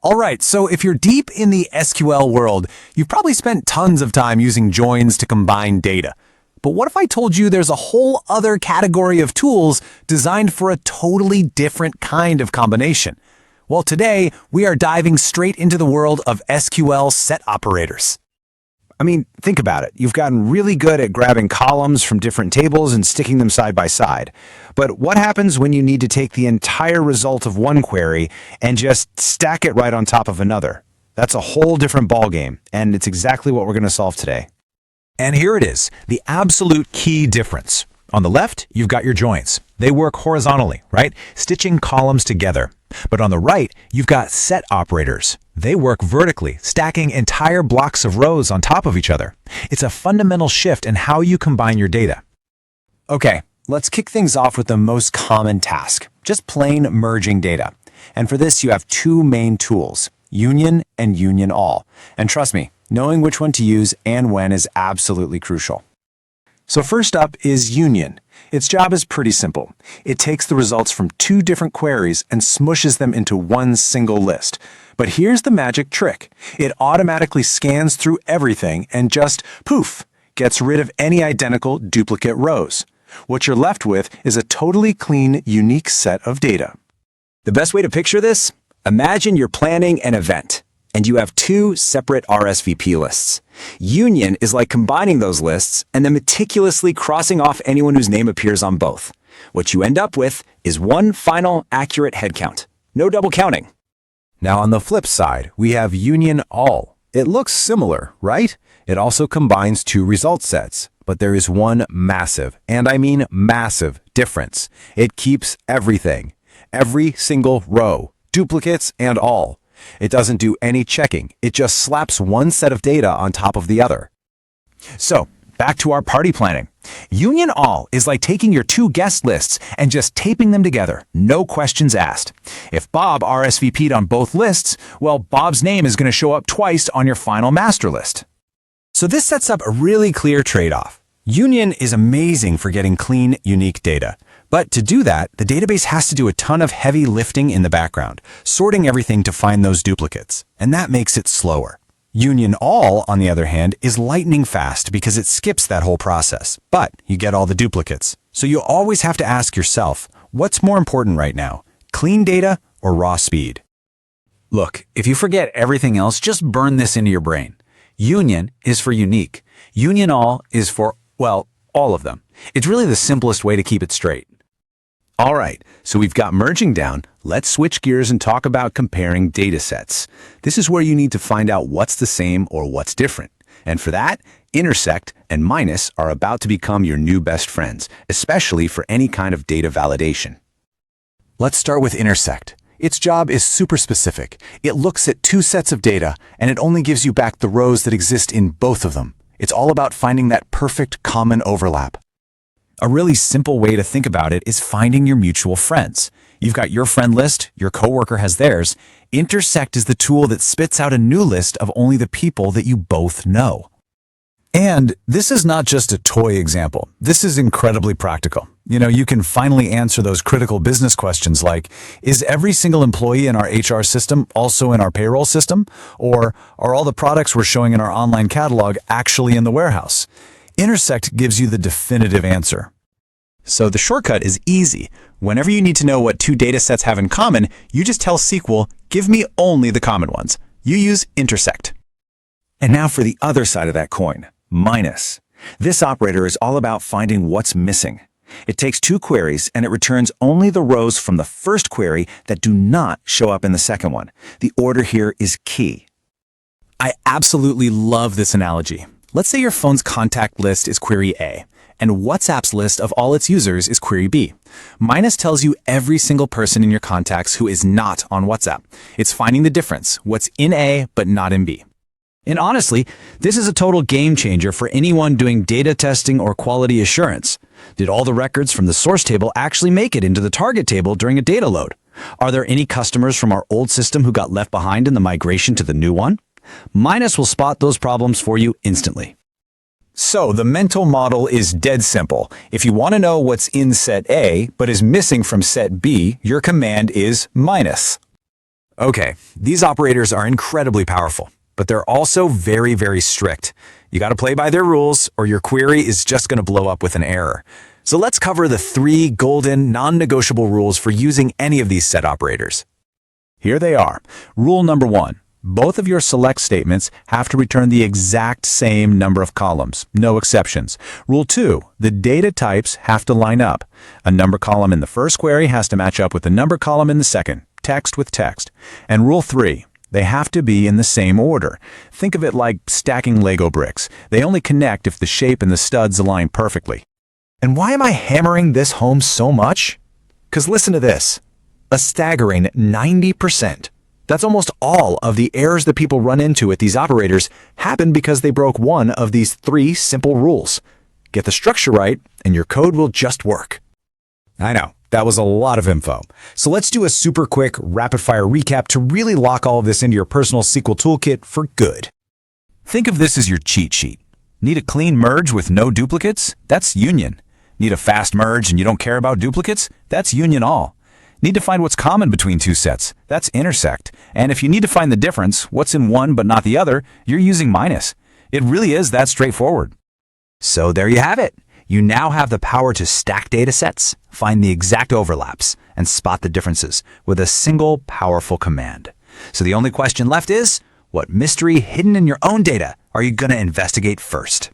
All right, so if you're deep in the SQL world, you've probably spent tons of time using joins to combine data. But what if I told you there's a whole other category of tools designed for a totally different kind of combination? Well, today, we are diving straight into the world of SQL SET operators. I mean, think about it. You've gotten really good at grabbing columns from different tables and sticking them side by side. But what happens when you need to take the entire result of one query and just stack it right on top of another? That's a whole different ballgame, and it's exactly what we're going to solve today. And here it is, the absolute key difference. On the left, you've got your joins. They work horizontally, right? Stitching columns together. But on the right, you've got set operators. They work vertically, stacking entire blocks of rows on top of each other. It's a fundamental shift in how you combine your data. Okay, let's kick things off with the most common task, just plain merging data. And for this, you have two main tools, Union and Union All. And trust me, knowing which one to use and when is absolutely crucial. So first up is Union. Its job is pretty simple. It takes the results from two different queries and smushes them into one single list. But here's the magic trick. It automatically scans through everything and just, poof, gets rid of any identical duplicate rows. What you're left with is a totally clean, unique set of data. The best way to picture this? Imagine you're planning an event, and you have two separate RSVP lists. Union is like combining those lists and then meticulously crossing off anyone whose name appears on both. What you end up with is one final accurate head count. No double counting. Now on the flip side, we have Union All. It looks similar, right? It also combines two result sets, but there is one massive, and I mean massive, difference. It keeps everything. Every single row, duplicates and all. It doesn't do any checking. It just slaps one set of data on top of the other. So, back to our party planning. Union All is like taking your two guest lists and just taping them together, no questions asked. If Bob RSVP'd on both lists, well, Bob's name is going to show up twice on your final master list. So this sets up a really clear trade-off. Union is amazing for getting clean, unique data. But to do that, the database has to do a ton of heavy lifting in the background, sorting everything to find those duplicates, and that makes it slower. Union All, on the other hand, is lightning fast because it skips that whole process, but you get all the duplicates. So you always have to ask yourself, what's more important right now, clean data or raw speed? Look, if you forget everything else, just burn this into your brain. Union is for unique. Union All is for, well, all of them. It's really the simplest way to keep it straight. All right, so we've got merging down. Let's switch gears and talk about comparing data sets. This is where you need to find out what's the same or what's different. And for that, INTERSECT and minus are about to become your new best friends, especially for any kind of data validation. Let's start with INTERSECT. Its job is super specific. It looks at two sets of data, and it only gives you back the rows that exist in both of them. It's all about finding that perfect common overlap. A really simple way to think about it is finding your mutual friends. You've got your friend list, your coworker has theirs. INTERSECT is the tool that spits out a new list of only the people that you both know. And this is not just a toy example. This is incredibly practical. You can finally answer those critical business questions like, is every single employee in our HR system also in our payroll system? Or are all the products we're showing in our online catalog actually in the warehouse? INTERSECT gives you the definitive answer. So the shortcut is easy. Whenever you need to know what two data sets have in common, you just tell SQL, give me only the common ones. You use INTERSECT. And now for the other side of that coin, minus. This operator is all about finding what's missing. It takes two queries and it returns only the rows from the first query that do not show up in the second one. The order here is key. I absolutely love this analogy. Let's say your phone's contact list is query A, and WhatsApp's list of all its users is query B. Minus tells you every single person in your contacts who is not on WhatsApp. It's finding the difference, what's in A but not in B. And honestly, this is a total game changer for anyone doing data testing or quality assurance. Did all the records from the source table actually make it into the target table during a data load? Are there any customers from our old system who got left behind in the migration to the new one? Minus will spot those problems for you instantly. So the mental model is dead simple. If you want to know what's in set A but is missing from set B, your command is minus. Okay, these operators are incredibly powerful, but they're also very, very strict. You got to play by their rules or your query is just going to blow up with an error. So let's cover the 3 golden, non-negotiable rules for using any of these set operators. Here they are. Rule number 1. Both of your select statements have to return the exact same number of columns, no exceptions. Rule 2. The data types have to line up. A number column in the first query has to match up with the number column in the second, text with text. And rule 3. They have to be in the same order. Think of it like stacking Lego bricks. They only connect if the shape and the studs align perfectly. And why am I hammering this home so much? Because listen to this. A staggering 90%. That's almost all of the errors that people run into with these operators happen because they broke one of these 3 simple rules. Get the structure right, and your code will just work. I know, that was a lot of info. So let's do a super quick, rapid-fire recap to really lock all of this into your personal SQL toolkit for good. Think of this as your cheat sheet. Need a clean merge with no duplicates? That's union. Need a fast merge and you don't care about duplicates? That's union all. Need to find what's common between 2 sets? That's intersect. And if you need to find the difference, what's in one but not the other, you're using minus. It really is that straightforward. So there you have it. You now have the power to stack data sets, find the exact overlaps, and spot the differences with a single powerful command. So the only question left is, what mystery hidden in your own data are you going to investigate first?